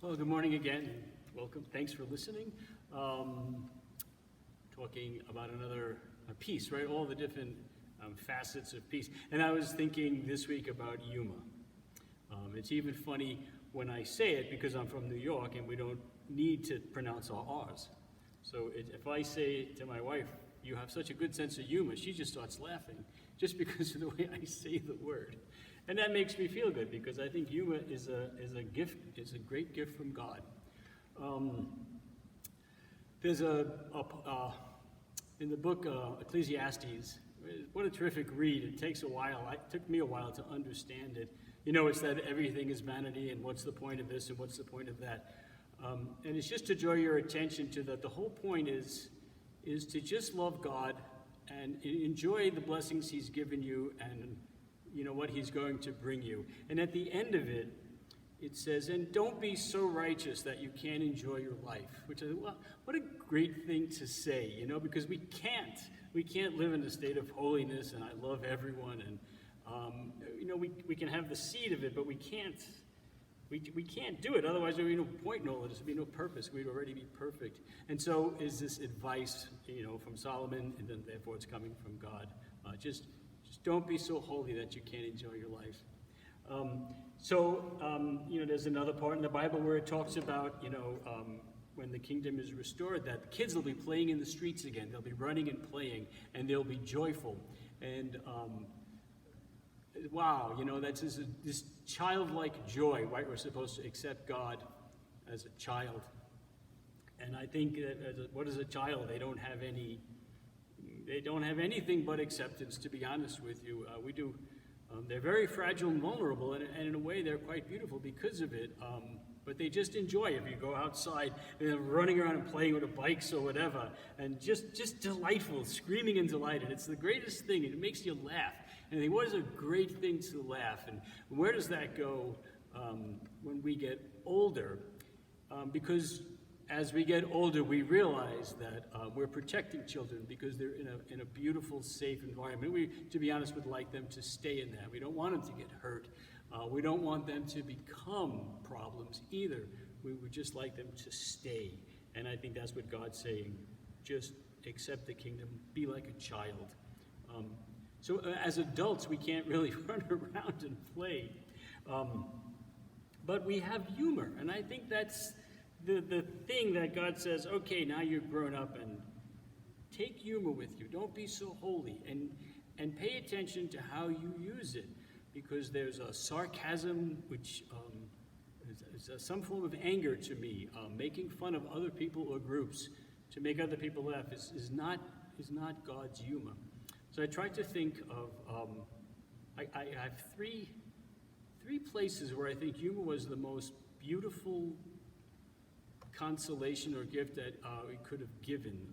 Well, good morning again. Welcome. Thanks for listening. Talking about another piece, right? All the different facets of peace. And I was thinking this week about Yuma. It's even funny when I say it because I'm from New York and we don't need to pronounce our R's. So if I say to my wife, "You have such a good sense of humor," she just starts laughing just because of the way I say the word. And that makes me feel good because I think humor is a gift. It's a great gift from God. There's in the book Ecclesiastes. What a terrific read! It takes a while. It took me a while to understand it. You know, it's that everything is vanity, and what's the point of this, and what's the point of that? And it's just to draw your attention to that. The whole point is to just love God and enjoy the blessings He's given you, and you know what He's going to bring you. And at the end of it, it says, "And don't be so righteous that you can't enjoy your life." Which is, well, what a great thing to say, you know, because we can't live in a state of holiness and I love everyone, and you know, we can have the seed of it, but we can't do it. Otherwise, there'd be no point in all of this. There'd be no purpose. We'd already be perfect. And so, is this advice, you know, from Solomon, and then therefore it's coming from God. Just don't be so holy that you can't enjoy your life. You know, there's another part in the Bible where it talks about, you know, when the kingdom is restored, that the kids will be playing in the streets again. They'll be running and playing, and they'll be joyful. And wow, you know, that's this childlike joy, right? We're supposed to accept God as a child. And I think that what is a child? They don't have anything but acceptance, to be honest with you. We do. They're very fragile and vulnerable, and in a way they're quite beautiful because of it. But they just enjoy it. If you go outside and they're running around and playing with the bikes or whatever, and just delightful, screaming and delighted. It's the greatest thing, and it makes you laugh. And I think, what is a great thing to laugh? And where does that go when we get older? Because as we get older, we realize that we're protecting children because they're in a beautiful, safe environment. We, to be honest, would like them to stay in that. We don't want them to get hurt. We don't want them to become problems either. We would just like them to stay. And I think that's what God's saying. Just accept the kingdom. Be like a child. So as adults, we can't really run around and play. But we have humor. And I think that's the thing that God says, okay, now you're grown up, and take humor with you. Don't be so holy. And pay attention to how you use it. Because there's a sarcasm, which is some form of anger to me. Making fun of other people or groups to make other people laugh is not God's humor. So I tried to think of, I have three places where I think humor was the most beautiful consolation or gift that we could have given.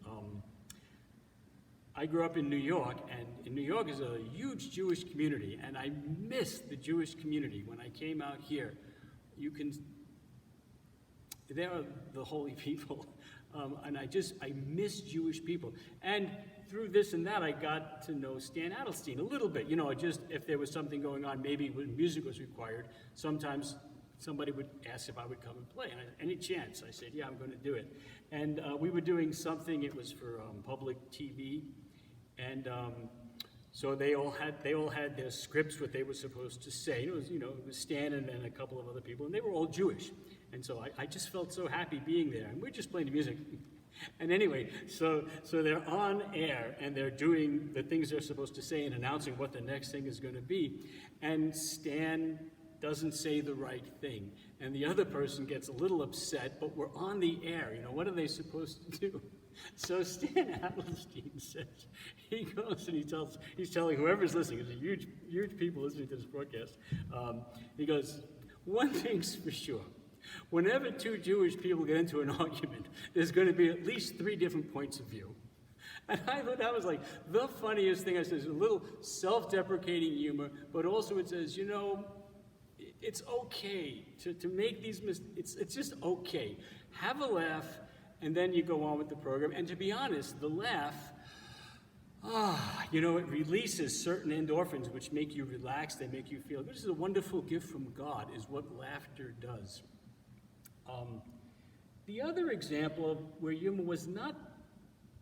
I grew up in New York, and in New York is a huge Jewish community, and I missed the Jewish community when I came out here. They are the holy people, and I miss Jewish people. And through this and that, I got to know Stan Adelstein a little bit. You know, just if there was something going on, maybe when music was required, sometimes somebody would ask if I would come and play, and any chance, I said, yeah, I'm going to do it. And we were doing something, it was for public TV, and so they all had their scripts, what they were supposed to say. It was Stan and then a couple of other people, and they were all Jewish. And so I just felt so happy being there, and we're just playing the music. And anyway, so they're on air, and they're doing the things they're supposed to say and announcing what the next thing is going to be. And Stan doesn't say the right thing, and the other person gets a little upset, but we're on the air. You know, what are they supposed to do? So Stan Adelstein says, he goes and he's telling whoever's listening, there's a huge people listening to this broadcast, he goes, one thing's for sure, whenever two Jewish people get into an argument, there's going to be at least 3 different points of view. And I thought that was like the funniest thing. I said, a little self-deprecating humor, but also it says, you know, it's okay to make these mistakes. It's just okay. Have a laugh, and then you go on with the program. And to be honest, the laugh, you know, it releases certain endorphins which make you relax. They make you feel, this is a wonderful gift from God, is what laughter does. The other example of where humor was not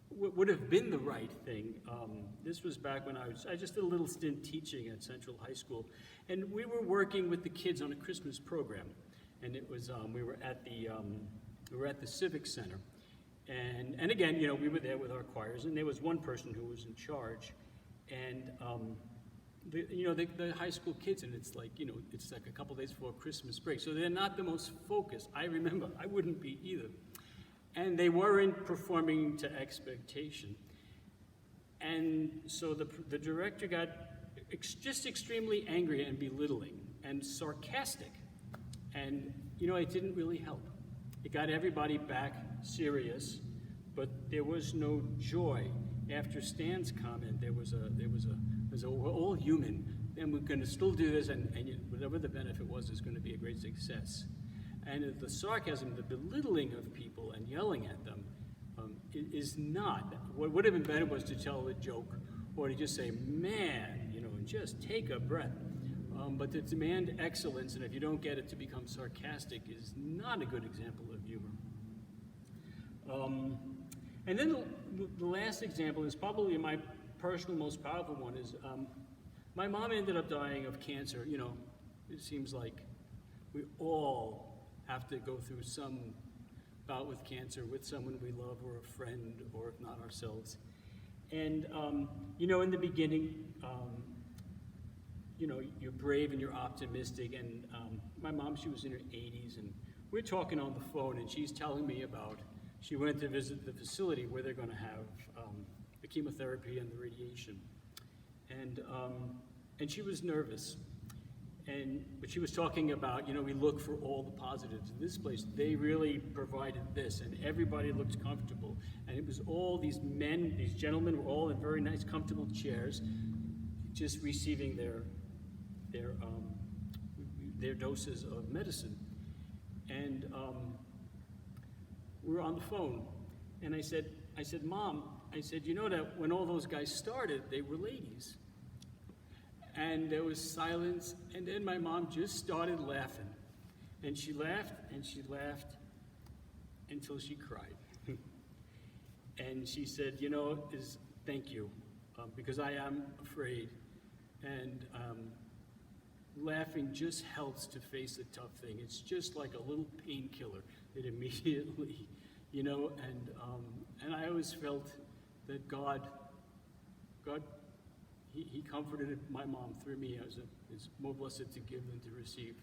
would have been the right thing. This was back when I just did a little stint teaching at Central High School, and we were working with the kids on a Christmas program, and it was we were at the Civic Center, and again, we were there with our choirs, and there was one person who was in charge, and the high school kids, and it's like a couple days before Christmas break, so they're not the most focused. I remember I wouldn't be either. And they weren't performing to expectation. And so the director got just extremely angry and belittling and sarcastic. And, it didn't really help. It got everybody back serious, but there was no joy. After Stan's comment, there was we're all human, and we're going to still do this, and whatever the benefit was is going to be a great success. And the sarcasm, the belittling of people and yelling at them is not. What would have been better was to tell a joke or to just say, man, and just take a breath. But to demand excellence, and if you don't get it, to become sarcastic is not a good example of humor. And then the last example is probably my personal most powerful one is my mom ended up dying of cancer. It seems like we all have to go through some bout with cancer with someone we love or a friend or if not ourselves. And, in the beginning, you're brave and you're optimistic. And my mom, she was in her 80s, and we're talking on the phone, and she's telling me about, she went to visit the facility where they're going to have the chemotherapy and the radiation. And she was nervous. But she was talking about, we look for all the positives. In this place, they really provided this, and everybody looked comfortable. And it was all these men, these gentlemen were all in very nice, comfortable chairs, just receiving their doses of medicine. And we were on the phone, and I said, Mom, that when all those guys started, they were ladies. And there was silence, and then my mom just started laughing. And she laughed until she cried. And she said, thank you, because I am afraid. And laughing just helps to face a tough thing. It's just like a little painkiller that immediately, and I always felt that God, He comforted my mom through me as it's more blessed to give than to receive.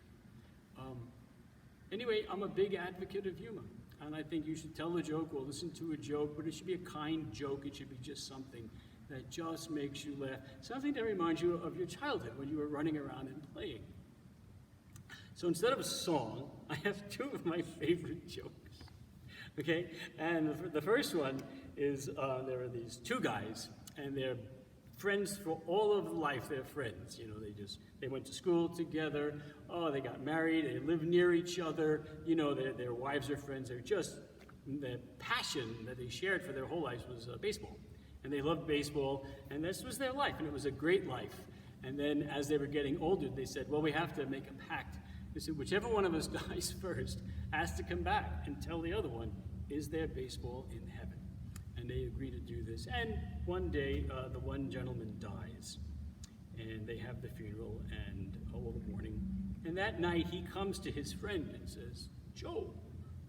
Anyway, I'm a big advocate of humor, and I think you should tell a joke or listen to a joke, but it should be a kind joke. It should be just something that just makes you laugh, something that reminds you of your childhood when you were running around and playing. So instead of a song, I have two of my favorite jokes. Okay, and the first one is there are these two guys, and they're friends for all of life. They're friends. They went to school together. Oh, they got married. They live near each other. Their wives are friends. The passion that they shared for their whole lives was baseball, and they loved baseball. And this was their life, and it was a great life. And then, as they were getting older, they said, "Well, we have to make a pact." They said, "Whichever one of us dies first has to come back and tell the other one, is there baseball in heaven?" And they agree to do this. And one day, the one gentleman dies, and they have the funeral and all the mourning. And that night, he comes to his friend and says, "Joe,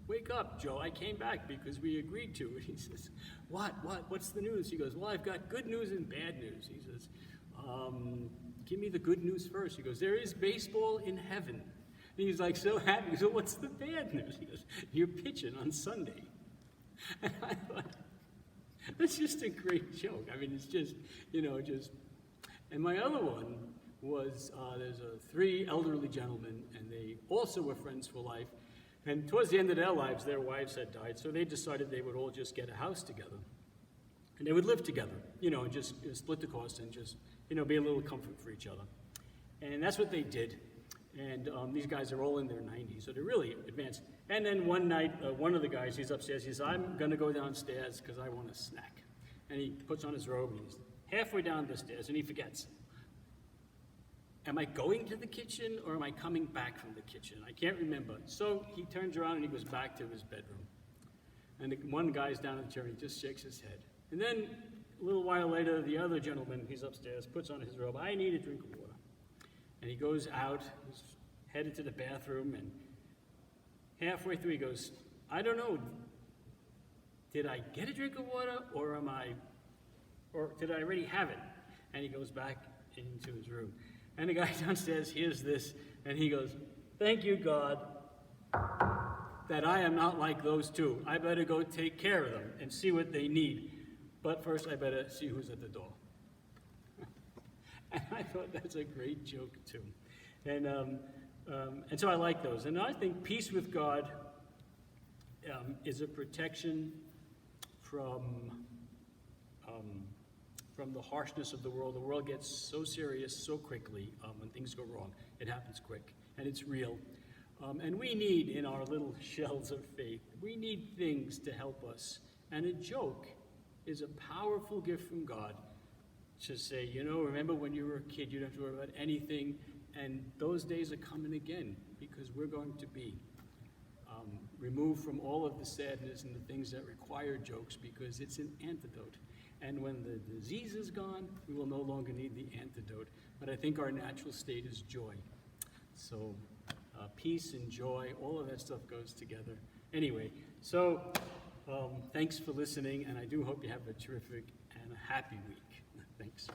wake up, Joe. I came back because we agreed to it." He says, What's the news?" He goes, "Well, I've got good news and bad news." He says, "Give me the good news first." He goes, "There is baseball in heaven." And he's like so happy. He goes, "Well, what's the bad news?" He goes, "You're pitching on Sunday." And I thought, that's just a great joke. I mean, it's just. And my other one was, there's three elderly gentlemen, and they also were friends for life. And towards the end of their lives, their wives had died, so they decided they would all just get a house together. And they would live together, and just split the cost and just, be a little comfort for each other. And that's what they did. And these guys are all in their 90s, so they're really advanced. And then one night, one of the guys, he's upstairs, he says, "I'm going to go downstairs because I want a snack." And he puts on his robe, and he's halfway down the stairs, and he forgets. am I going to the kitchen or am I coming back from the kitchen? I can't remember. So he turns around and he goes back to his bedroom. And one guy's down in the chair and he just shakes his head. And then a little while later, the other gentleman, he's upstairs, puts on his robe. I need a drink of water. And he goes out, he's headed to the bathroom, and halfway through he goes, I don't know, did I get a drink of water or did I already have it? And he goes back into his room. And the guy downstairs hears this, and he goes, thank you, God, that I am not like those two. I better go take care of them and see what they need. But first, I better see who's at the door. And I thought that's a great joke, too. And so I like those. And I think peace with God is a protection from the harshness of the world. The world gets so serious so quickly when things go wrong. It happens quick, and it's real. And we need, in our little shells of faith, we need things to help us. And a joke is a powerful gift from God to say, remember when you were a kid, you don't have to worry about anything, and those days are coming again, because we're going to be removed from all of the sadness and the things that require jokes, because it's an antidote. And when the disease is gone, we will no longer need the antidote. But I think our natural state is joy. So peace and joy, all of that stuff goes together. Anyway, so thanks for listening, and I do hope you have a terrific and a happy week. Thanks.